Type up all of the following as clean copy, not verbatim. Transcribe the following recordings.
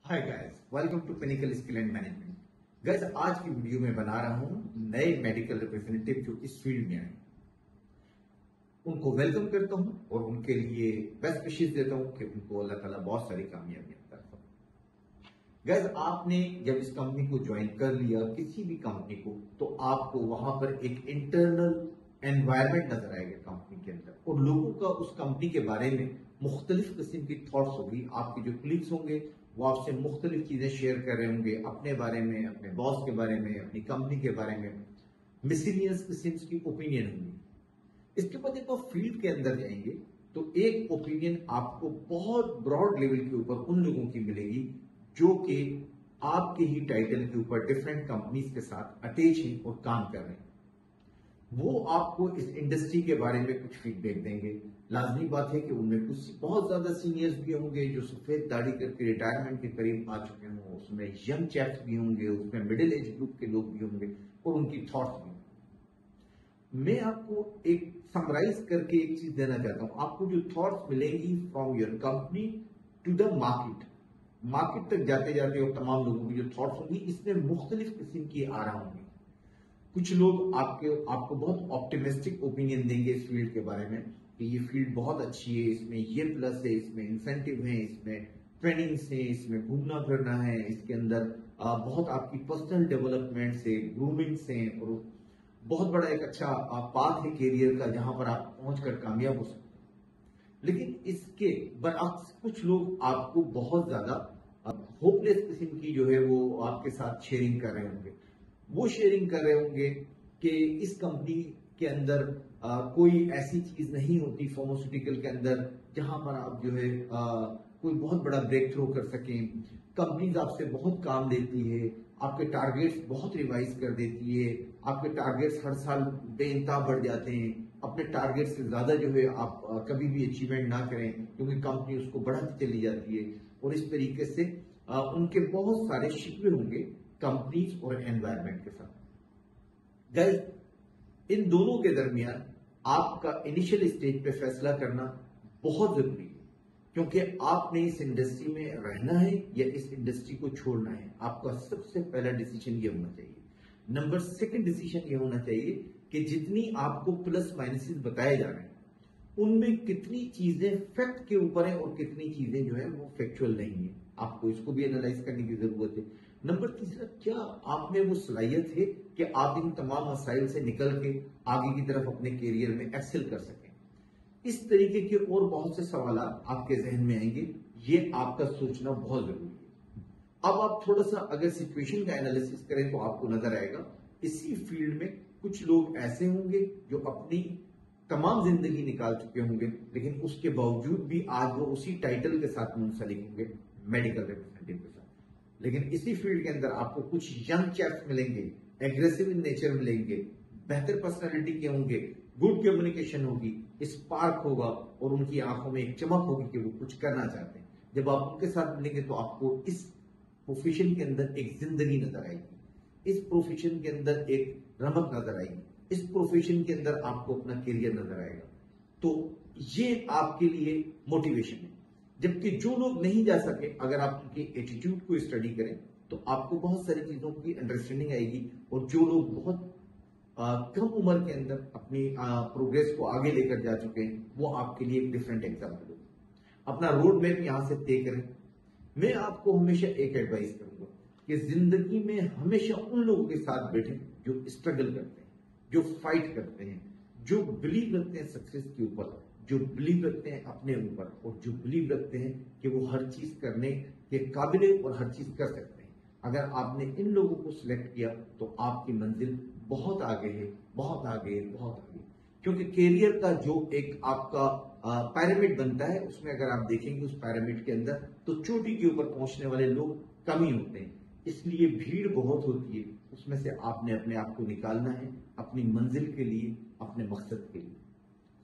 Hi guys, welcome to pinnacle skill and management. Guys, आज की video में बना रहा हूं नए मेडिकल रिप्रेजेंटेटिव जो इस फील्ड में आए, उनको वेलकम करता हूं और उनके लिए बेस्ट विशेस देता हूं कि उनको अल्लाह ताला बहुत सारी कामयाबियां अता फरमाए। गाइस, आपने जब इस कंपनी को ज्वाइन कर लिया, किसी भी कंपनी को, तो आपको वहां पर एक इंटरनल एनवायरमेंट नजर आएगा कंपनी के अंदर, और लोगों का उस कंपनी के बारे में मुख्तलिफ किस्म की थॉट्स होगी। आपके जो कलीग्स होंगे वो आपसे मुख्तलिफ चीजें शेयर कर रहे होंगे, अपने बारे में, अपने बॉस के बारे में, अपनी कंपनी के बारे में मिसलिनियस किस्म की ओपिनियन होंगी। इसके बाद जब आप फील्ड के अंदर जाएंगे तो एक ओपिनियन आपको बहुत ब्रॉड लेवल के ऊपर उन लोगों की मिलेगी जो कि आपके ही टाइटल के ऊपर डिफरेंट कंपनीज के साथ अटैच हैं और काम कर रहे हैं। वो आपको इस इंडस्ट्री के बारे में कुछ फीडबैक देंगे। लाजमी बात है कि उनमें कुछ बहुत ज्यादा सीनियर्स भी होंगे जो सफेद दाढ़ी करके रिटायरमेंट के करीब आ चुके हों, उसमें यंग चैप्स भी होंगे, उसमें मिडिल एज ग्रुप के लोग भी होंगे और उनकी थॉट्स भी होंगे। मैं आपको एक समराइज करके एक चीज देना चाहता हूं। आपको जो थॉट्स मिलेंगी from your company to the market तक जाते जाते और तमाम लोगों की जो थॉट्स होंगी, इसमें मुख्तलिफ किस्म की आ रहा होंगी। कुछ लोग आपको बहुत ऑप्टिमिस्टिक ओपिनियन देंगे इस फील्ड के बारे में कि ये फील्ड बहुत अच्छी है, इसमें ये प्लस है, इसमें इंसेंटिव है, इसमें ट्रेनिंग्स है, इसमें घूमना फिरना है, इसके अंदर बहुत आपकी पर्सनल डेवलपमेंट से, ग्रूमिंग से, और बहुत बड़ा एक अच्छा पाथ है कैरियर का जहां पर आप पहुंचकर कामयाब हो सकते हैं। लेकिन इसके बरअक्स कुछ लोग आपको बहुत ज्यादा होपलेस किस्म की जो है वो आपके साथ शेयरिंग कर रहे होंगे। वो शेयरिंग कर रहे होंगे कि इस कंपनी के अंदर कोई ऐसी चीज नहीं होती फार्मास्यूटिकल के अंदर जहां पर आप जो है कोई बहुत बड़ा ब्रेक थ्रू कर सकें। कंपनीज आपसे बहुत काम लेती है, आपके टारगेट्स बहुत रिवाइज कर देती है, आपके टारगेट्स हर साल बेइंतहा बढ़ जाते हैं। अपने टारगेट से ज्यादा जो है आप कभी भी अचीवमेंट ना करें क्योंकि कंपनी उसको बढ़ाती चली जाती है, और इस तरीके से उनके बहुत सारे शिकवे होंगे कंपनीज और एनवायरनमेंट के साथ। गाइस, इन दोनों के दरमियान आपका इनिशियल स्टेज पे फैसला करना बहुत जरूरी है, क्योंकि आपने इस इंडस्ट्री में रहना है या इस इंडस्ट्री को छोड़ना है। आपका सबसे पहला डिसीजन ये होना चाहिए। नंबर सेकंड डिसीजन ये होना चाहिए कि जितनी आपको प्लस माइनसेस बताए जा रहे हैं उनमें कितनी चीजें फैक्ट के ऊपर है और कितनी चीजें जो है वो फैक्चुअल नहीं है। आपको इसको भी एनालाइज करने की जरूरत है। नंबर तीसरा, क्या आप में वो सलाहियत है कि आप इन तमाम मसाइल से निकल के आगे की तरफ अपने कैरियर में एक्सेल कर सकें। इस तरीके के और बहुत से सवाल आपके जहन में आएंगे। ये आपका सोचना बहुत जरूरी है। अब आप थोड़ा सा अगर सिचुएशन का एनालिसिस करें तो आपको नजर आएगा इसी फील्ड में कुछ लोग ऐसे होंगे जो अपनी तमाम जिंदगी निकाल चुके होंगे, लेकिन उसके बावजूद भी आज वो उसी टाइटल के साथ मुंसलिक होंगे, मेडिकल रिप्रेजेंटेटिव के साथ। लेकिन इसी फील्ड के अंदर आपको कुछ यंग चैप्स मिलेंगे, एग्रेसिव इन नेचर मिलेंगे, बेहतर पर्सनालिटी के होंगे, गुड कम्युनिकेशन होगी, स्पार्क होगा और उनकी आंखों में एक चमक होगी कि वो कुछ करना चाहते हैं। जब आप उनके साथ मिलेंगे तो आपको इस प्रोफेशन के अंदर एक जिंदगी नजर आएगी, इस प्रोफेशन के अंदर एक रमक नजर आएगी, इस प्रोफेशन के अंदर आपको अपना करियर नजर आएगा। तो ये आपके लिए मोटिवेशन है। जबकि जो लोग नहीं जा सके, अगर आप उनके एटीट्यूड को स्टडी करें तो आपको बहुत सारी चीजों की अंडरस्टैंडिंग आएगी। और जो लोग बहुत कम उम्र के अंदर अपनी प्रोग्रेस को आगे लेकर जा चुके हैं, वो आपके लिए एक डिफरेंट एग्जाम्पल होगा। अपना रोड मैप यहां से तय करें। मैं आपको हमेशा एक एडवाइस करूंगा कि जिंदगी में हमेशा उन लोगों के साथ बैठे जो स्ट्रगल करते हैं, जो फाइट करते हैं, जो बिलीव रखते हैं सक्सेस के ऊपर, जो बिलीव रखते हैं अपने ऊपर, और जो बिलीव रखते हैं कि वो हर चीज करने के काबिल है और हर चीज कर सकते हैं। अगर आपने इन लोगों को सिलेक्ट किया तो आपकी मंजिल बहुत आगे है, बहुत आगे है, बहुत आगे। क्योंकि कैरियर का जो एक आपका पैरामिड बनता है, उसमें अगर आप देखेंगे उस पैरामिड के अंदर तो चोटी के ऊपर पहुंचने वाले लोग कम ही होते हैं, इसलिए भीड़ बहुत होती है। उसमें से आपने अपने आप को निकालना है अपनी मंजिल के लिए, अपने मकसद के लिए।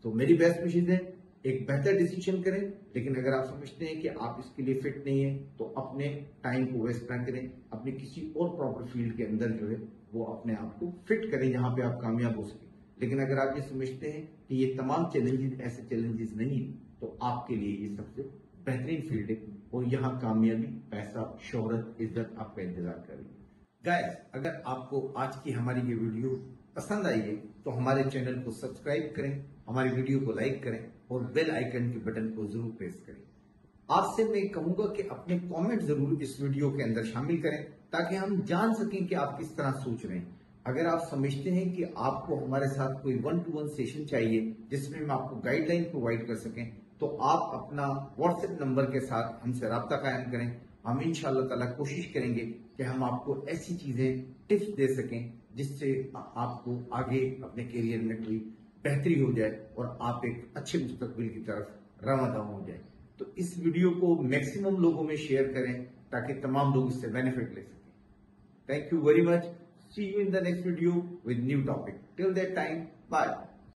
तो मेरी बेस्ट विशेष है, एक बेहतर डिसीजन करें। लेकिन अगर आप समझते हैं कि आप इसके लिए फिट नहीं है तो अपने टाइम को वेस्ट ना करें, अपने किसी और प्रॉपर फील्ड के अंदर जो है वो अपने आप को फिट करें जहां पे आप कामयाब हो सके। लेकिन अगर आप ये समझते हैं कि ये तमाम चैलेंजेस ऐसे चैलेंजेस नहीं है तो आपके लिए ये सबसे बेहतरीन फील्ड है اور یہاں کامیابی، پیسہ، شہرت، عزت آپ کا انتظار کر رہی ہے۔ گائز، اگر آپ کو آج کی ہماری یہ ویڈیو پسند آئی ہے تو ہمارے چینل کو سبسکرائب کریں، ہماری ویڈیو کو لائک کریں اور بیل آئیکن کے بٹن کو ضرور پریس کریں۔ آپ سے میں کہوں گا کہ اپنے کامنٹ ضرور اس ویڈیو کے اندر شامل کریں تاکہ ہم جان سکیں کہ آپ کس طرح سوچ رہے ہیں۔ اگر آپ سمجھتے ہیں کہ آپ کو ہمارے ساتھ کوئی 1-to-1 سیشن چاہیے جس میں ہم آپ کو گائیڈ لائن پرووائڈ کر سکیں تو آپ اپنا واٹس ایپ نمبر کے ساتھ ہم سے رابطہ قائم کریں۔ ہم انشاءاللہ تعالیٰ کوشش کریں گے کہ ہم آپ کو ایسی چیزیں، ٹپس دے سکیں جس سے آپ کو آگے اپنے کیریئر میں کوئی بہتری ہو جائے اور آپ ایک اچھے مستقبل کی طرف رواں ہو جائے۔ تو اس ویڈیو کو میکسیمم لوگوں میں شیئر کریں تاکہ تمام لوگ اس سے بینیفٹ لے سکیں۔ Thank you very much. See you in the next video with new topic. Till that time, bye.